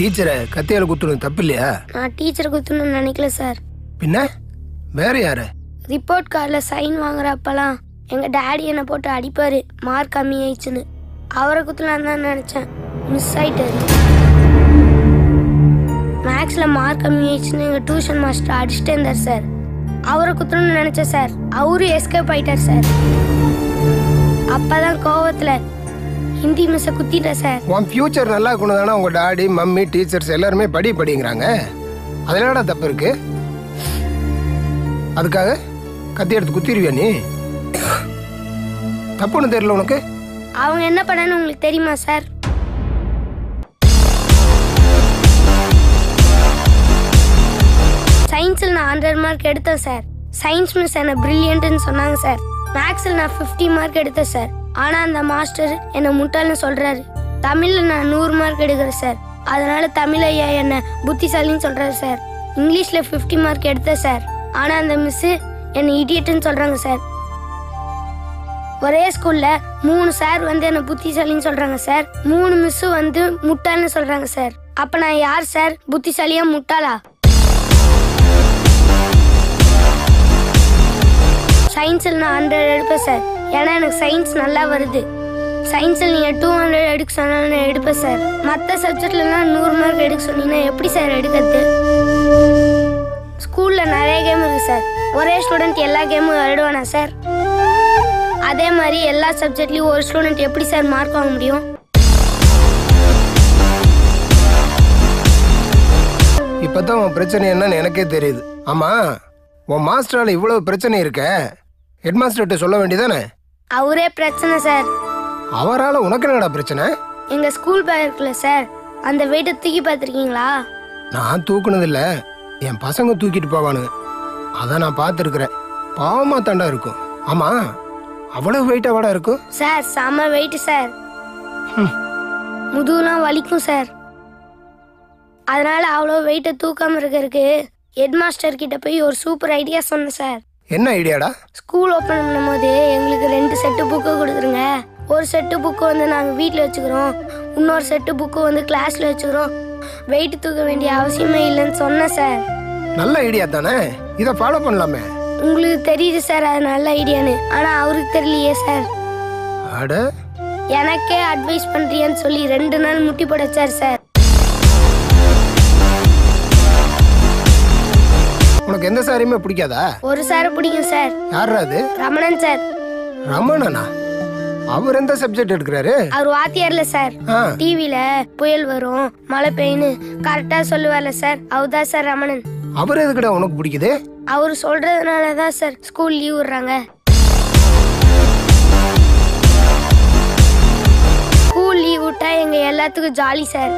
டீச்சரை கத்தியால குத்துறது தப்பு இல்லையா? நான் டீச்சரை குத்தணும்னு நினைக்கல சார். பின்ன வேற யாரு? ரிப்போர்ட் கார்டில் சைன் வாங்குறப்பெல்லாம் எங்கள் டேடி என்னை போட்டு அடிப்பார் மார்க் கம்மி ஆயிடுச்சுன்னு. அவரை குத்தலான்னு தான் நினச்சேன், மிஸ் ஆயிட்டாரு. மேக்ஸில் மார்க் கம்மி ஆயிடுச்சுன்னு எங்கள் டியூஷன் மாஸ்டர் அடிச்சுட்டே இருந்தார் சார். அவரை குத்தணும்னு நினச்சேன் சார், அவரும் எஸ்கேப் ஆயிட்டார் சார். அப்போதான் கோவத்தில் ஹிந்தி மிஸ்ஸை குத்திட்டேன் சார். உன் ஃபியூச்சர் நல்லா இருக்கணும் தானே உங்கள் டாடி மம்மி டீச்சர்ஸ் எல்லாருமே படிங்கிறாங்க. அதில் என்னடா தப்பு இருக்கு? அதுக்காக கத்தி எடுத்து குத்திடுவியா நீ? தப்புன்னு தெரியல உனக்கு? அவங்க என்ன பண்ணான்னு உங்களுக்கு தெரியுமா சார்? சயின்ஸில் நான் 100 மார்க் எடுத்தேன் சார். சயின்ஸ் மிஸ் என்ன பிரில்லியன்ட்னு சொன்னாங்க சார். மேக்ஸில் நான் 50 மார்க் எடுத்தேன் சார். ஆனால் அந்த மாஸ்டர் என்னை முட்டாள்னு சொல்கிறாரு. தமிழில் நான் 100 மார்க் எடுக்கிறேன் சார். அதனால தமிழ் ஐயா என்னை புத்திசாலின்னு சொல்கிறாரு சார். இங்கிலீஷில் 50 மார்க் எடுத்தேன் சார். ஆனால் அந்த மிஸ்ஸு என்னை இடியட்டுன்னு சொல்கிறாங்க சார். ஒரே ஸ்கூலில் 3 சார் வந்து என்னை புத்திசாலின்னு சொல்கிறாங்க சார். 3 மிஸ்ஸு வந்து முட்டாள்னு சொல்கிறாங்க சார். அப்போ நான் யார் சார், புத்திசாலியா முட்டாளா? சயின்ஸில் நான் 100 எடுப்பேன் சார். ஏன்னா எனக்கு சயின்ஸ் நல்லா வருது. சயின்ஸில் நீங்கள் 200 எடுக்க சொன்னாலும் நான் எடுப்பேன் சார். மற்ற சப்ஜெக்ட்லாம் 100 மார்க் எடுக்க சொன்னீங்கன்னா எப்படி சார் எடுக்கிறது? ஸ்கூலில் நிறைய கேம் இருக்குது சார். ஒரே ஸ்டூடெண்ட் எல்லா கேமும் விளையாடுவானா சார்? அதே மாதிரி எல்லா சப்ஜெக்ட்லையும் ஒரு ஸ்டூடெண்ட் எப்படி சார் மார்க் வாங்க முடியும்? இப்போதான் உன் பிரச்சனை என்னன்னு எனக்கே தெரியுது. ஆமாம், உன் மாஸ்டரால் இவ்வளவு பிரச்சனை இருக்க ஹெட் மாஸ்டர்கிட்ட சொல்ல வேண்டியதானே? அவரே பிரச்சனை சார். அவரால் உனக்கு என்னடா பிரச்சனை? எங்கள் ஸ்கூல் பேக் இருக்குல்ல சார், அந்த வெயிட்டை தூக்கி பார்த்துருக்கீங்களா? நான் தூக்குனதில்ல, என் பசங்க தூக்கிட்டு போவானுங்க. அதான் நான் பார்த்துருக்குறேன். பாவமா தாண்டா இருக்கும். ஆமாம், அவ்வளவு வெயிட்டாவாடா இருக்கும்? சார் செம வெயிட் சார். முதுகுலாம் வலிக்கும் சார். அதனால அவ்வளோ வெயிட்டை தூக்காமல் இருக்கிறதுக்கு ஹெட் மாஸ்டர் கிட்ட போய் ஒரு சூப்பர் ஐடியா சொன்னேன் சார். என்ன ஐடியாடா? ஸ்கூல் ஓப்பன் பண்ணும்போது எங்களுக்கு 2 செட்டு புக்கு கொடுத்துருங்க. ஒரு செட்டு புக்கு வந்து நாங்கள் வீட்டில் வச்சுக்கிறோம், இன்னொரு செட்டு புக்கு வந்து கிளாஸில் வச்சுக்கிறோம். வெயிட் தூக்க வேண்டிய அவசியமே இல்லைன்னு சொன்னேன் சார். நல்ல ஐடியா தானே, இதை ஃபாலோ பண்ணலாமே. உங்களுக்கு தெரியுது சார் அது நல்ல ஐடியான்னு, ஆனால் அவருக்கு தெரியலையே சார். அட, எனக்கே அட்வைஸ் பண்ணுறியான்னு சொல்லி 2 நாள் முட்டி போடச்சார் சார். உனக்கு எந்த சாரையுமே பிடிக்காதா? ஒரு சாரை பிடிக்கும் சார். யாரா அது? ரமணன் சார். ரமணனா? அவர் எந்த சப்ஜெக்ட் எடுக்கிறாரு? அவர் வாத்தியார்ல சார். டிவில புயல் வரும் மழை பெய்யுன்னு கரெக்டா சொல்லுவார்ல சார், அவர்தான் சார் ரமணன். அவர் எதுக்குடா உனக்கு பிடிக்குது? அவர் சொல்றதுனாலதான் சார் ஸ்கூல் லீவ் விடுறாங்க. ஸ்கூல் லீவ் விட்டா எங்க எல்லாத்துக்கும் ஜாலி சார்.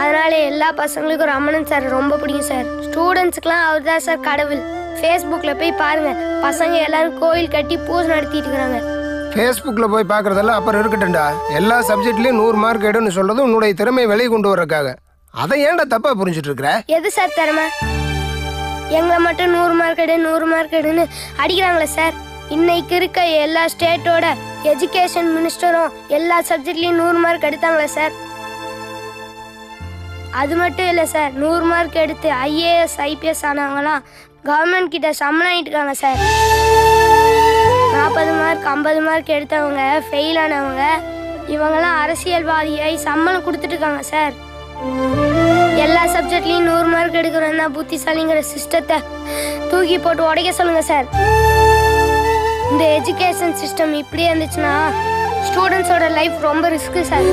அதனால எல்லா பசங்களுக்கும் ரமணன் சார் ரொம்ப பிடிக்கும் சார். ஸ்டூடெண்ட்ஸுக்குலாம் அவர் தான் சார் கடவுள். ஃபேஸ்புக்ல போய் பாருங்க, பசங்க எல்லாரும் கோயில் கட்டி பூஜை நடத்திட்டு இருக்காங்க. ஃபேஸ்புக்ல போய் பாக்குறதெல்லாம் அப்புறம் இருக்கட்டும்டா. எல்லா சப்ஜெக்ட்லயும் 100 மார்க் எடுன்னு சொல்றது உன்னுடைய திறமையை வெளியே கொண்டு வரக்காக. அதை ஏன்டா தப்பா புரிஞ்சுட்டு இருக்கிற? எது சார் திறமை? எங்களை மட்டும் 100 மார்க் எடு 100 மார்க் எடுன்னு அடிக்கிறாங்களே சார். இன்னைக்கு இருக்க எல்லா ஸ்டேட்டோட எஜுகேஷன் மினிஸ்டரும் எல்லா சப்ஜெக்ட்லயும் 100 மார்க் எடுத்தாங்களே சார். அது மட்டும் இல்லை சார், 100 மார்க் எடுத்து IAS IPS ஆனவங்களாம் கவர்மெண்ட் கிட்ட சம்பளம் ஆகிட்டு இருக்காங்க சார். 40 மார்க் 50 மார்க் எடுத்தவங்க ஃபெயில் ஆனவங்க இவங்கெல்லாம் அரசியல்வாதியாய் சம்பளம் கொடுத்துட்டு இருக்காங்க சார். எல்லா சப்ஜெக்ட்லையும் 100 மார்க் எடுக்கிறோன்னா புத்திசாலிங்கிற சிஸ்டத்தை தூக்கி போட்டு உடைக்க சொல்லுங்க சார். இந்த எஜுகேஷன் சிஸ்டம் இப்படியே இருந்துச்சுன்னா ஸ்டூடெண்ட்ஸோட லைஃப் ரொம்ப ரிஸ்க்கு சார்.